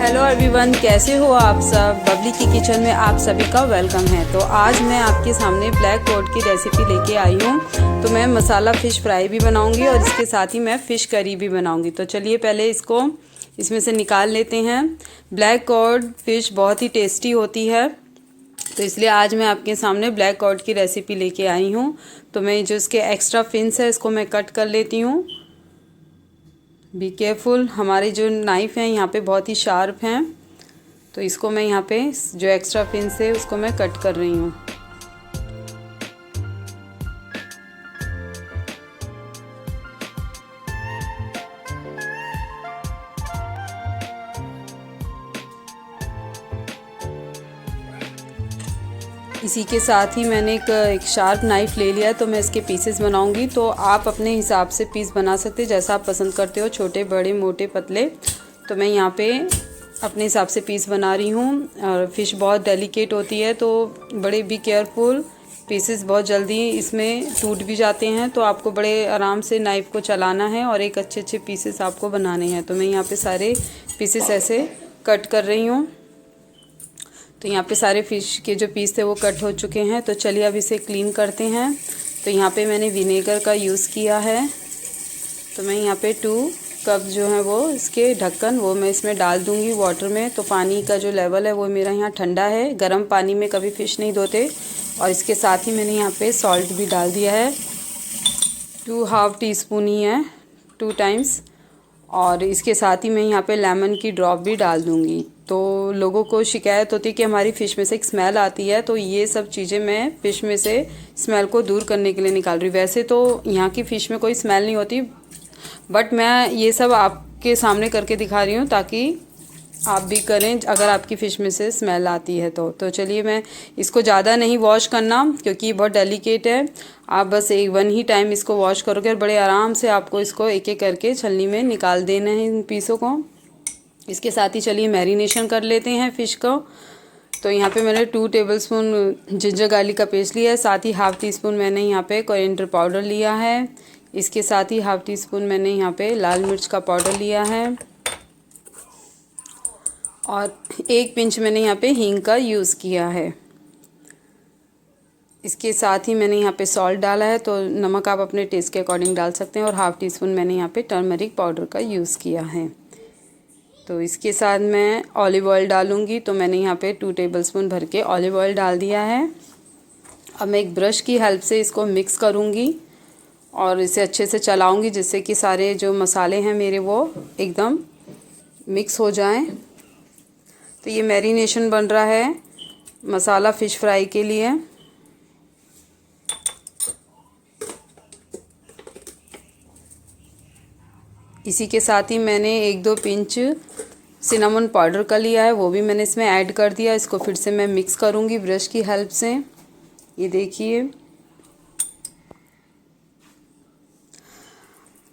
Hello everyone, कैसे हो आप सब। बबली की किचन में आप सभी का वेलकम है। तो आज मैं आपके सामने ब्लैक कॉड की रेसिपी लेके आई हूँ। तो मैं मसाला फ़िश फ्राई भी बनाऊँगी और इसके साथ ही मैं फ़िश करी भी बनाऊँगी। तो चलिए पहले इसको इसमें से निकाल लेते हैं। ब्लैक कॉड फ़िश बहुत ही टेस्टी होती है, तो इसलिए आज मैं आपके सामने ब्लैक कॉड की रेसिपी लेके आई हूँ। तो मैं जो इसके एक्स्ट्रा फिन्स है इसको मैं कट कर लेती हूँ। बी केयरफुल, हमारे जो नाइफ़ हैं यहाँ पे बहुत ही शार्प हैं, तो इसको मैं यहाँ पे जो एक्स्ट्रा फिन्स है उसको मैं कट कर रही हूँ। इसी के साथ ही मैंने एक शार्प नाइफ़ ले लिया, तो मैं इसके पीसेस बनाऊंगी। तो आप अपने हिसाब से पीस बना सकते हैं, जैसा आप पसंद करते हो, छोटे बड़े मोटे पतले। तो मैं यहाँ पे अपने हिसाब से पीस बना रही हूँ। और फ़िश बहुत डेलिकेट होती है, तो बड़े बी केयरफुल, पीसेस बहुत जल्दी इसमें टूट भी जाते हैं। तो आपको बड़े आराम से नाइफ़ को चलाना है और एक अच्छे पीसेस आपको बनाने हैं। तो मैं यहाँ पे सारे पीसेस ऐसे कट कर रही हूँ। तो यहाँ पे सारे फ़िश के जो पीस थे वो कट हो चुके हैं। तो चलिए अब इसे क्लीन करते हैं। तो यहाँ पे मैंने विनेगर का यूज़ किया है। तो मैं यहाँ पे 2 कप जो है वो इसके ढक्कन वो मैं इसमें डाल दूँगी वाटर में। तो पानी का जो लेवल है वो मेरा यहाँ ठंडा है, गर्म पानी में कभी फ़िश नहीं धोते। और इसके साथ ही मैंने यहाँ पे सॉल्ट भी डाल दिया है, 2 टीस्पून ही है, 2 टाइम्स। और इसके साथ ही मैं यहाँ पे लेमन की ड्रॉप भी डाल दूँगी। तो लोगों को शिकायत होती है कि हमारी फ़िश में से एक स्मेल आती है, तो ये सब चीज़ें मैं फ़िश में से स्मेल को दूर करने के लिए निकाल रही हूँ। वैसे तो यहाँ की फ़िश में कोई स्मेल नहीं होती, बट मैं ये सब आपके सामने करके दिखा रही हूँ ताकि आप भी करें अगर आपकी फ़िश में से स्मेल आती है तो चलिए, मैं इसको ज़्यादा नहीं वॉश करना क्योंकि बहुत डेलिकेट है। आप बस 1 ही टाइम इसको वॉश करोगे और बड़े आराम से आपको इसको एक एक करके छलनी में निकाल देना है इन पीसों को। इसके साथ ही चलिए मैरिनेशन कर लेते हैं फ़िश को। तो यहाँ पे मैंने 2 टेबलस्पून जिंजर गार्लिक का पेस्ट लिया है, साथ ही 1/2 टीस्पून मैंने यहाँ पे कोरिएंडर पाउडर लिया है। इसके साथ ही 1/2 टीस्पून मैंने यहाँ पे लाल मिर्च का पाउडर लिया है और 1 पिंच मैंने यहाँ पे हींग का यूज़ किया है। इसके साथ ही मैंने यहाँ पे सॉल्ट डाला है, तो नमक आप अपने टेस्ट के अकॉर्डिंग डाल सकते हैं। और 1/2 टीस्पून मैंने यहाँ पे टर्मरिक पाउडर का यूज़ किया है। तो इसके साथ मैं ऑलिव ऑयल डालूँगी। तो मैंने यहाँ पे 2 टेबलस्पून भर के ऑलिव ऑयल डाल दिया है। अब मैं एक ब्रश की हेल्प से इसको मिक्स करूँगी और इसे अच्छे से चलाऊँगी, जिससे कि सारे जो मसाले हैं मेरे वो एकदम मिक्स हो जाएं। तो ये मैरिनेशन बन रहा है मसाला फ़िश फ्राई के लिए। इसी के साथ ही मैंने 1-2 पिंच सिनेमन पाउडर का लिया है, वो भी मैंने इसमें ऐड कर दिया। इसको फिर से मैं मिक्स करूँगी ब्रश की हेल्प से। ये देखिए,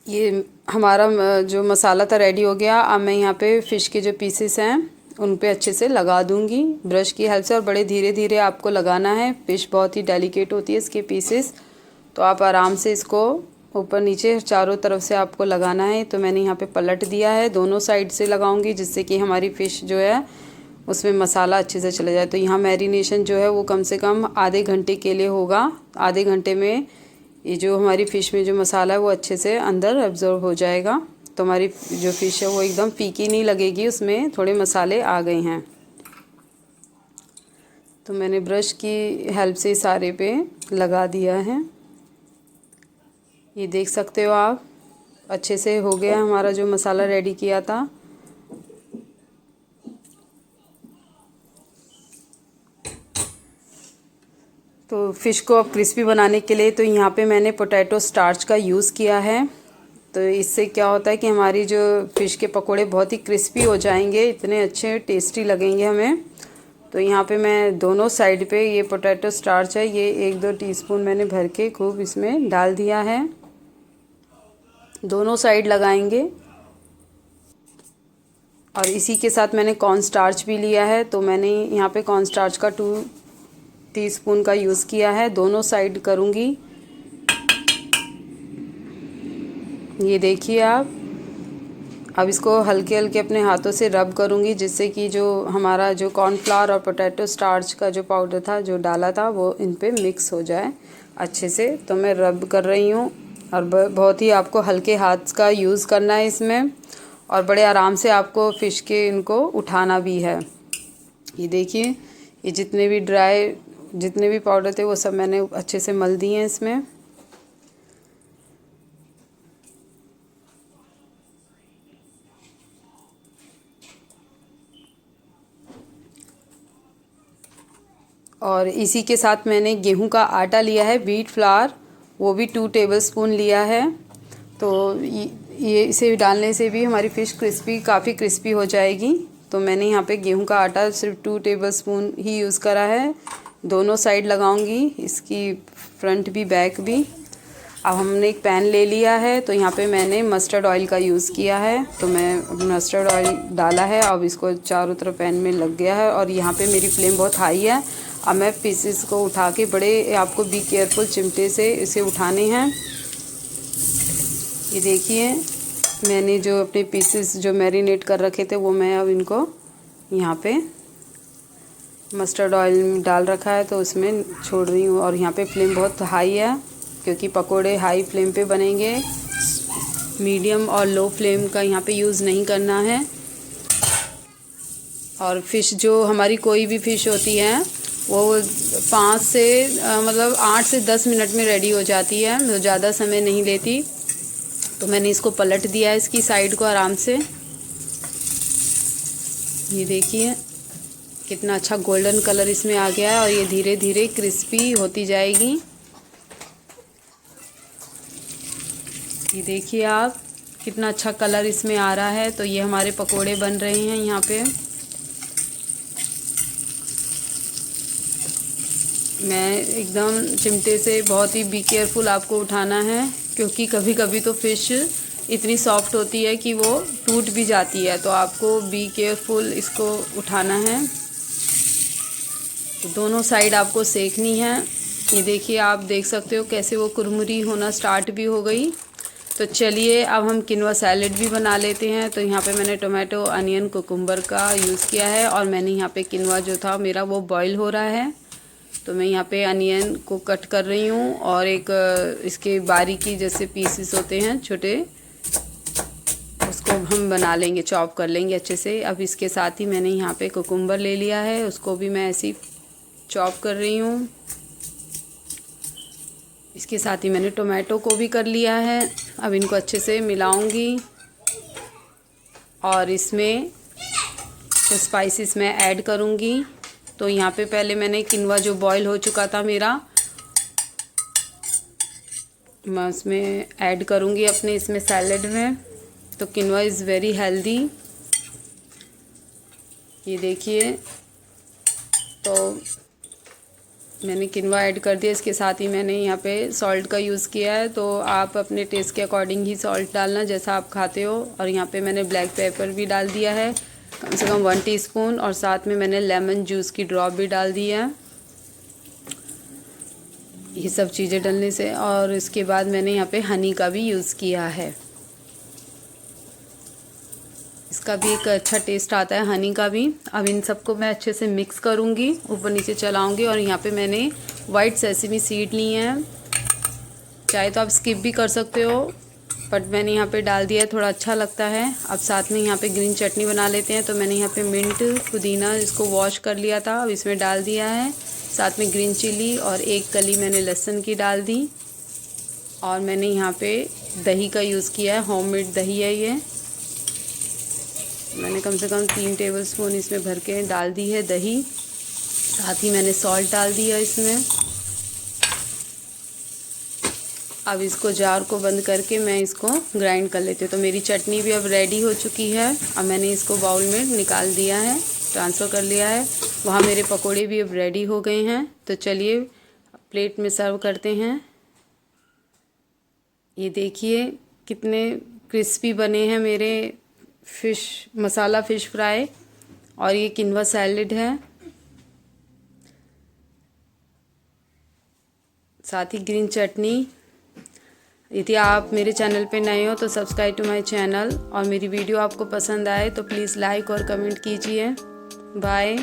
ये हमारा जो मसाला था रेडी हो गया। अब मैं यहाँ पे फ़िश के जो पीसेस हैं उन पे अच्छे से लगा दूँगी ब्रश की हेल्प से, और बड़े धीरे धीरे आपको लगाना है। फ़िश बहुत ही डेलिकेट होती है इसके पीसेस, तो आप आराम से इसको ऊपर नीचे चारों तरफ से आपको लगाना है। तो मैंने यहाँ पे पलट दिया है, दोनों साइड से लगाऊंगी जिससे कि हमारी फ़िश जो है उसमें मसाला अच्छे से चला जाए। तो यहाँ मैरिनेशन जो है वो कम से कम आधे घंटे के लिए होगा। आधे घंटे में ये जो हमारी फ़िश में जो मसाला है वो अच्छे से अंदर एब्जॉर्ब हो जाएगा। तो हमारी जो फ़िश है वो एकदम फीकी नहीं लगेगी, उसमें थोड़े मसाले आ गए हैं। तो मैंने ब्रश की हेल्प से सारे पे लगा दिया है। ये देख सकते हो आप, अच्छे से हो गया हमारा जो मसाला रेडी किया था। तो फ़िश को अब क्रिस्पी बनाने के लिए तो यहाँ पे मैंने पोटैटो स्टार्च का यूज़ किया है। तो इससे क्या होता है कि हमारी जो फ़िश के पकोड़े बहुत ही क्रिस्पी हो जाएंगे, इतने अच्छे टेस्टी लगेंगे हमें। तो यहाँ पे मैं दोनों साइड पे ये पोटैटो स्टार्च है, ये 1-2 टीस्पून मैंने भर के खूब इसमें डाल दिया है। दोनों साइड लगाएंगे। और इसी के साथ मैंने कॉर्न स्टार्च भी लिया है, तो मैंने यहाँ पे कॉर्न स्टार्च का 2 टीस्पून का यूज़ किया है। दोनों साइड करूँगी। ये देखिए आप, अब इसको हल्के हल्के अपने हाथों से रब करूँगी, जिससे कि जो हमारा जो कॉर्नफ्लावर और पोटैटो स्टार्च का जो पाउडर था जो डाला था वो इन पे मिक्स हो जाए अच्छे से। तो मैं रब कर रही हूँ और बहुत ही आपको हल्के हाथ का यूज़ करना है इसमें, और बड़े आराम से आपको फ़िश के इनको उठाना भी है। ये देखिए, ये जितने भी पाउडर थे वो सब मैंने अच्छे से मल दिए हैं इसमें। और इसी के साथ मैंने गेहूं का आटा लिया है, व्हीट फ्लावर, वो भी 2 टेबलस्पून लिया है। तो ये इसे डालने से भी हमारी फ़िश काफ़ी क्रिस्पी हो जाएगी। तो मैंने यहाँ पे गेहूं का आटा सिर्फ 2 टेबलस्पून ही यूज़ करा है। दोनों साइड लगाऊंगी, इसकी फ्रंट भी बैक भी। अब हमने एक पैन ले लिया है, तो यहाँ पे मैंने मस्टर्ड ऑयल का यूज़ किया है। तो मैं मस्टर्ड ऑयल डाला है, अब इसको चारों तरफ पैन में लग गया है और यहाँ पे मेरी फ्लेम बहुत हाई है। अब मैं पीसेस को उठा के आपको बी केयरफुल चिमटे से इसे उठाने हैं। ये देखिए, मैंने जो अपने पीसेस जो मैरिनेट कर रखे थे वो मैं अब इनको यहाँ पे मस्टर्ड ऑयल में डाल रखा है तो उसमें छोड़ रही हूँ। और यहाँ पे फ्लेम बहुत हाई है, क्योंकि पकोड़े हाई फ्लेम पे बनेंगे। मीडियम और लो फ्लेम का यहाँ पे यूज़ नहीं करना है। और फ़िश जो हमारी कोई भी फ़िश होती है वो 8 से 10 मिनट में रेडी हो जाती है, वो ज़्यादा समय नहीं लेती। तो मैंने इसको पलट दिया है, इसकी साइड को आराम से। ये देखिए कितना अच्छा गोल्डन कलर इसमें आ गया है और ये धीरे धीरे क्रिस्पी होती जाएगी। ये देखिए आप, कितना अच्छा कलर इसमें आ रहा है। तो ये हमारे पकोड़े बन रहे हैं यहाँ पे। मैं एकदम चिमटे से बहुत ही बी केयरफुल आपको उठाना है, क्योंकि कभी कभी तो फ़िश इतनी सॉफ्ट होती है कि वो टूट भी जाती है। तो आपको बी केयरफुल इसको उठाना है। तो दोनों साइड आपको सेकनी है। ये देखिए, आप देख सकते हो कैसे वो कुरमुरी होना स्टार्ट भी हो गई। तो चलिए अब हम किनवा सैलेड भी बना लेते हैं। तो यहाँ पे मैंने टोमेटो, अनियन, कुकुम्बर का यूज़ किया है और मैंने यहाँ पे किनवा जो था मेरा वो बॉईल हो रहा है। तो मैं यहाँ पे अनियन को कट कर रही हूँ और एक इसके बारीकी जैसे पीसेस होते हैं छोटे, उसको हम बना लेंगे, चॉप कर लेंगे अच्छे से। अब इसके साथ ही मैंने यहाँ पे कुकुम्बर ले लिया है, उसको भी मैं ऐसे ही चॉप कर रही हूँ। इसके साथ ही मैंने टोमेटो को भी कर लिया है। अब इनको अच्छे से मिलाऊंगी और इसमें तो स्पाइसेस मैं ऐड करूँगी। तो यहाँ पे पहले मैंने किनवा जो बॉईल हो चुका था मेरा, मैं उसमें ऐड करूँगी अपने इसमें सैलेड में। तो किनवा इज़ वेरी हेल्दी। ये देखिए, तो मैंने किनवा ऐड कर दिया। इसके साथ ही मैंने यहाँ पे सॉल्ट का यूज़ किया है। तो आप अपने टेस्ट के अकॉर्डिंग ही सॉल्ट डालना, जैसा आप खाते हो। और यहाँ पे मैंने ब्लैक पेपर भी डाल दिया है, कम से कम 1 टीस्पून। और साथ में मैंने लेमन जूस की ड्रॉप भी डाल दी है, ये सब चीज़ें डालने से। और इसके बाद मैंने यहाँ पे हनी का भी यूज़ किया है, इसका भी एक अच्छा टेस्ट आता है हनी का भी। अब इन सबको मैं अच्छे से मिक्स करूँगी, ऊपर नीचे चलाऊँगी। और यहाँ पे मैंने वाइट सेसमी सीड ली हैं, चाहे तो आप स्किप भी कर सकते हो, बट मैंने यहाँ पे डाल दिया है, थोड़ा अच्छा लगता है। अब साथ में यहाँ पे ग्रीन चटनी बना लेते हैं। तो मैंने यहाँ पे मिंट, पुदीना, इसको वॉश कर लिया था, अब इसमें डाल दिया है। साथ में ग्रीन चिली और एक कली मैंने लहसुन की डाल दी। और मैंने यहाँ पे दही का यूज़ किया है, होममेड दही है ये। मैंने कम से कम 3 टेबलस्पून इसमें भर के डाल दी है दही। साथ ही मैंने सॉल्ट डाल दिया इसमें। अब इसको जार को बंद करके मैं इसको ग्राइंड कर लेती हूँ। तो मेरी चटनी भी अब रेडी हो चुकी है। अब मैंने इसको बाउल में निकाल दिया है, ट्रांसफ़र कर लिया है। वहाँ मेरे पकोड़े भी अब रेडी हो गए हैं। तो चलिए प्लेट में सर्व करते हैं। ये देखिए कितने क्रिस्पी बने हैं मेरे मसाला फ़िश फ्राई। और ये किनवा सैलेड है, साथ ही ग्रीन चटनी। यदि आप मेरे चैनल पे नए हो तो सब्सक्राइब टू माय चैनल, और मेरी वीडियो आपको पसंद आए तो प्लीज़ लाइक और कमेंट कीजिए। बाय।